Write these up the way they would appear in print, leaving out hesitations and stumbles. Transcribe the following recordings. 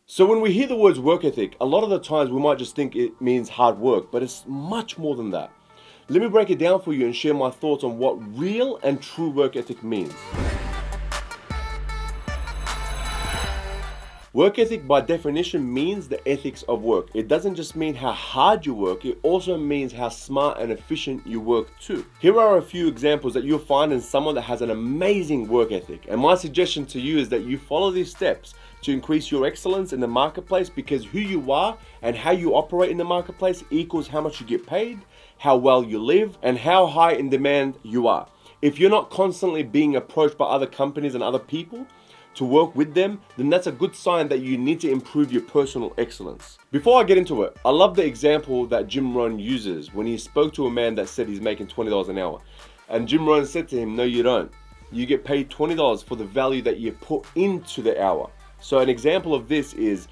So when we hear the words work ethic, a lot of the times we might just think it means hard work, but it's much more than that. Let me break it down for you and share my thoughts on what real and true work ethic means. Work ethic by definition means the ethics of work. It doesn't just mean how hard you work, it also means how smart and efficient you work too. Here are a few examples that you'll find in someone that has an amazing work ethic. And my suggestion to you is that you follow these steps to increase your excellence in the marketplace, because who you are and how you operate in the marketplace equals how much you get paid, how well you live, and how high in demand you are. If you're not constantly being approached by other companies and other people to work with them, then that's a good sign that you need to improve your personal excellence. Before I get into it, I love the example that Jim Rohn uses when he spoke to a man that said he's making $20 an hour. And Jim Rohn said to him, no, you don't. You get paid $20 for the value that you put into the hour. So an example of this is,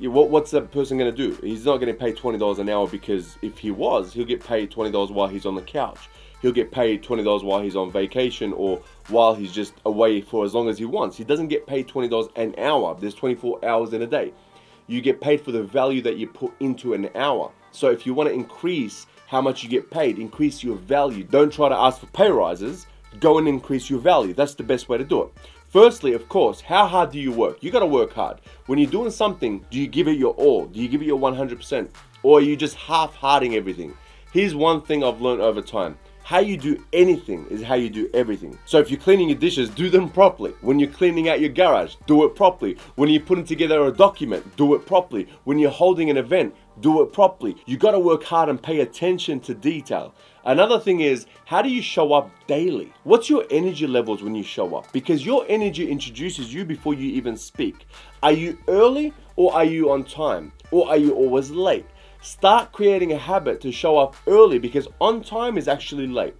what's that person going to do? He's not going to pay $20 an hour, because if he was, he'll get paid $20 while he's on the couch. He'll get paid $20 while he's on vacation, or while he's just away for as long as he wants. He doesn't get paid $20 an hour. There's 24 hours in a day. You get paid for the value that you put into an hour. So if you want to increase how much you get paid, increase your value. Don't try to ask for pay rises. Go and increase your value. That's the best way to do it. Firstly, of course, how hard do you work? You got to work hard. When you're doing something, do you give it your all? Do you give it your 100%? Or are you just half-hearting everything? Here's one thing I've learned over time. How you do anything is how you do everything. So if you're cleaning your dishes, do them properly. When you're cleaning out your garage, do it properly. When you're putting together a document, do it properly. When you're holding an event, do it properly. You got to work hard and pay attention to detail. Another thing is, how do you show up daily? What's your energy levels when you show up? Because your energy introduces you before you even speak. Are you early, or are you on time? Or are you always late? Start creating a habit to show up early, because on time is actually late.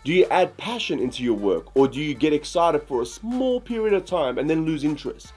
Do you add passion into your work, or do you get excited for a small period of time and then lose interest?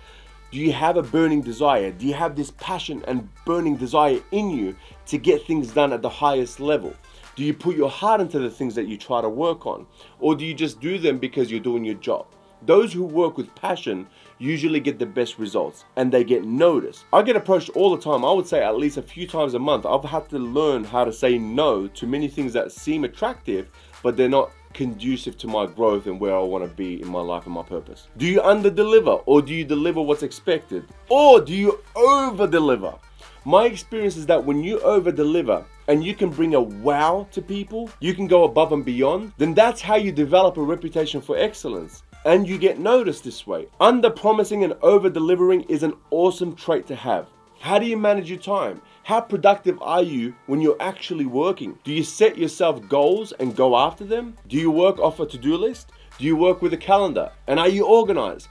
Do you have a burning desire? Do you have this passion and burning desire in you to get things done at the highest level? Do you put your heart into the things that you try to work on? Or do you just do them because you're doing your job? Those who work with passion usually get the best results, and they get noticed. I get approached all the time. I would say at least a few times a month. I've had to learn how to say no to many things that seem attractive, but they're not conducive to my growth and where I want to be in my life and my purpose. Do you under-deliver, or do you deliver what's expected? Or do you over-deliver? My experience is that when you over-deliver and you can bring a wow to people, you can go above and beyond, then that's how you develop a reputation for excellence. And you get noticed this way. Under-promising and over-delivering is an awesome trait to have. How do you manage your time? How productive are you when you're actually working? Do you set yourself goals and go after them? Do you work off a to-do list? Do you work with a calendar? And are you organized?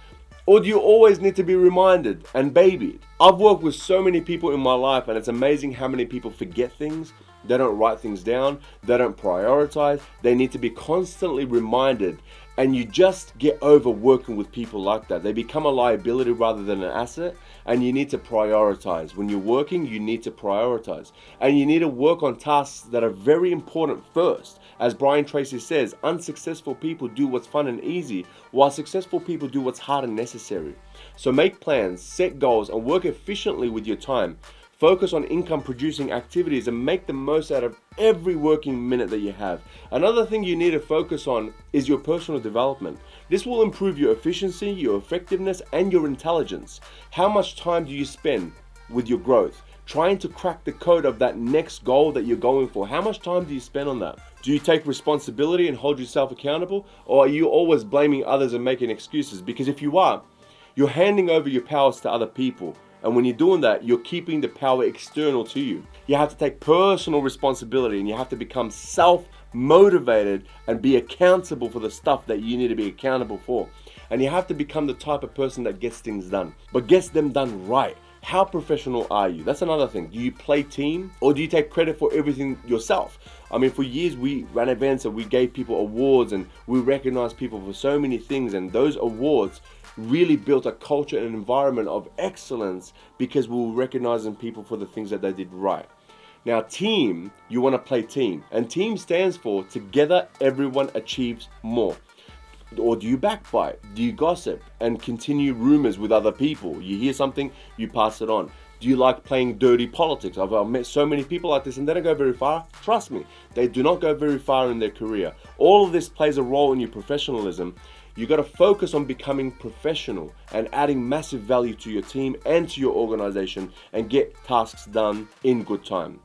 Or do you always need to be reminded and babied? I've worked with so many people in my life, and it's amazing how many people forget things. They don't write things down. They don't prioritize. They need to be constantly reminded. And you just get over working with people like that. They become a liability rather than an asset, and you need to prioritize. When you're working, you need to prioritize. And you need to work on tasks that are very important first. As Brian Tracy says, unsuccessful people do what's fun and easy, while successful people do what's hard and necessary. So make plans, set goals, and work efficiently with your time. Focus on income producing activities and make the most out of every working minute that you have. Another thing you need to focus on is your personal development. This will improve your efficiency, your effectiveness, and your intelligence. How much time do you spend with your growth, trying to crack the code of that next goal that you're going for? How much time do you spend on that? Do you take responsibility and hold yourself accountable? Or are you always blaming others and making excuses? Because if you are, you're handing over your powers to other people. And when you're doing that, you're keeping the power external to you. You have to take personal responsibility, and you have to become self-motivated and be accountable for the stuff that you need to be accountable for. And you have to become the type of person that gets things done, but gets them done right. How professional are you? That's another thing. Do you play team, or do you take credit for everything yourself? I mean, for years we ran events and we gave people awards, and we recognized people for so many things, and those awards really built a culture and environment of excellence, because we were recognizing people for the things that they did right. Now, team, you want to play team, and team stands for together everyone achieves more. Or do you backbite? Do you gossip and continue rumors with other people? You hear something, you pass it on. Do you like playing dirty politics? I've met so many people like this and they don't go very far. Trust me, they do not go very far in their career. All of this plays a role in your professionalism. You got to focus on becoming professional and adding massive value to your team and to your organization and get tasks done in good time.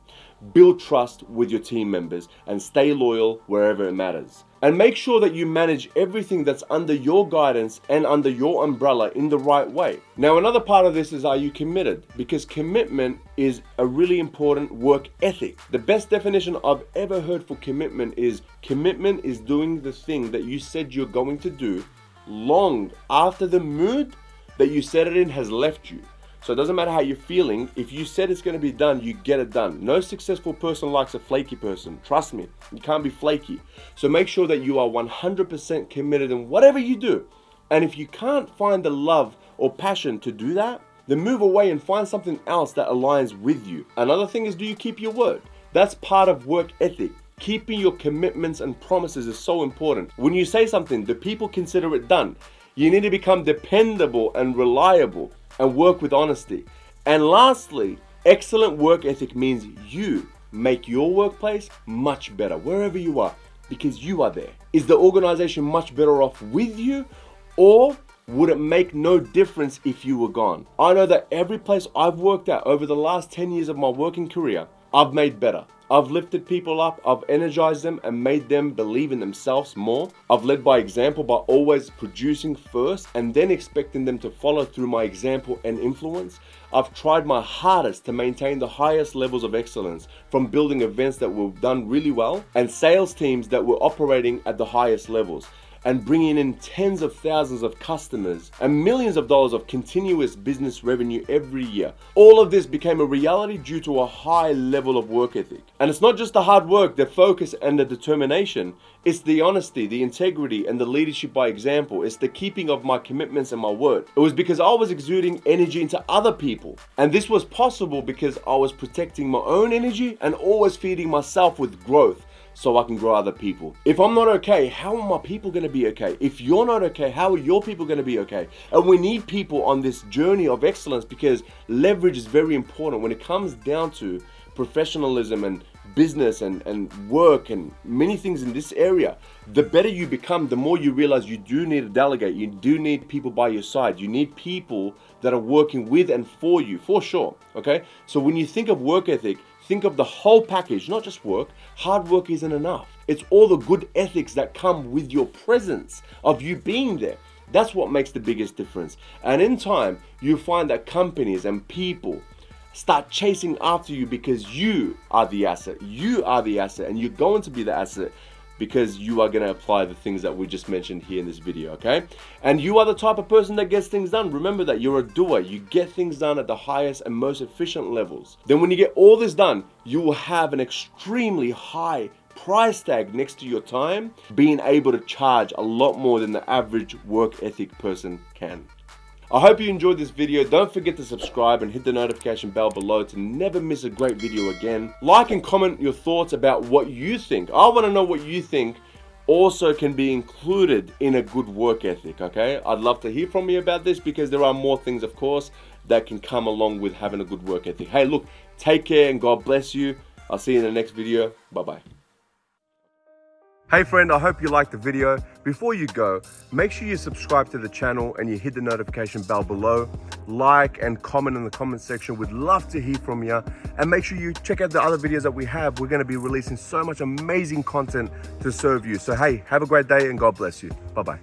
Build trust with your team members and stay loyal wherever it matters. And make sure that you manage everything that's under your guidance and under your umbrella in the right way. Now, another part of this is, are you committed? Because commitment is a really important work ethic. The best definition I've ever heard for commitment is doing the thing that you said you're going to do long after the mood that you set it in has left you. So it doesn't matter how you're feeling. If you said it's going to be done, you get it done. No successful person likes a flaky person. Trust me, you can't be flaky. So make sure that you are 100% committed in whatever you do. And if you can't find the love or passion to do that, then move away and find something else that aligns with you. Another thing is, do you keep your word? That's part of work ethic. Keeping your commitments and promises is so important. When you say something, the people consider it done. You need to become dependable and reliable and work with honesty. And lastly, excellent work ethic means you make your workplace much better wherever you are because you are there. Is the organization much better off with you, or would it make no difference if you were gone? I know that every place I've worked at over the last 10 years of my working career, I've made better. I've lifted people up, I've energized them and made them believe in themselves more. I've led by example by always producing first and then expecting them to follow through my example and influence. I've tried my hardest to maintain the highest levels of excellence, from building events that were done really well and sales teams that were operating at the highest levels, and bringing in tens of thousands of customers and millions of dollars of continuous business revenue every year. All of this became a reality due to a high level of work ethic. And it's not just the hard work, the focus and the determination. It's the honesty, the integrity and the leadership by example. It's the keeping of my commitments and my word. It was because I was exuding energy into other people. And this was possible because I was protecting my own energy and always feeding myself with growth, so I can grow other people. If I'm not okay, how are my people going to be okay? If you're not okay, how are your people going to be okay? And we need people on this journey of excellence because leverage is very important when it comes down to professionalism and business and work and many things in this area. The better you become, the more you realize you do need to delegate. You do need people by your side. You need people that are working with and for you, for sure. Okay? So when you think of work ethic, think of the whole package, not just work. Hard work isn't enough. It's all the good ethics that come with your presence of you being there. That's what makes the biggest difference. And in time, you find that companies and people start chasing after you because you are the asset. You are the asset, and you're going to be the asset because you are going to apply the things that we just mentioned here in this video, okay? And you are the type of person that gets things done. Remember that you're a doer. You get things done at the highest and most efficient levels. Then when you get all this done, you will have an extremely high price tag next to your time, being able to charge a lot more than the average work ethic person can. I hope you enjoyed this video. Don't forget to subscribe and hit the notification bell below to never miss a great video again. Like and comment your thoughts about what you think. I want to know what you think also can be included in a good work ethic, okay? I'd love to hear from you about this because there are more things, of course, that can come along with having a good work ethic. Hey, look, take care and God bless you. I'll see you in the next video. Bye-bye. Hey friend, I hope you liked the video. Before you go, make sure you subscribe to the channel and you hit the notification bell below. Like and comment in the comment section. We'd love to hear from you. And make sure you check out the other videos that we have. We're going to be releasing so much amazing content to serve you. So hey, have a great day and God bless you. Bye-bye.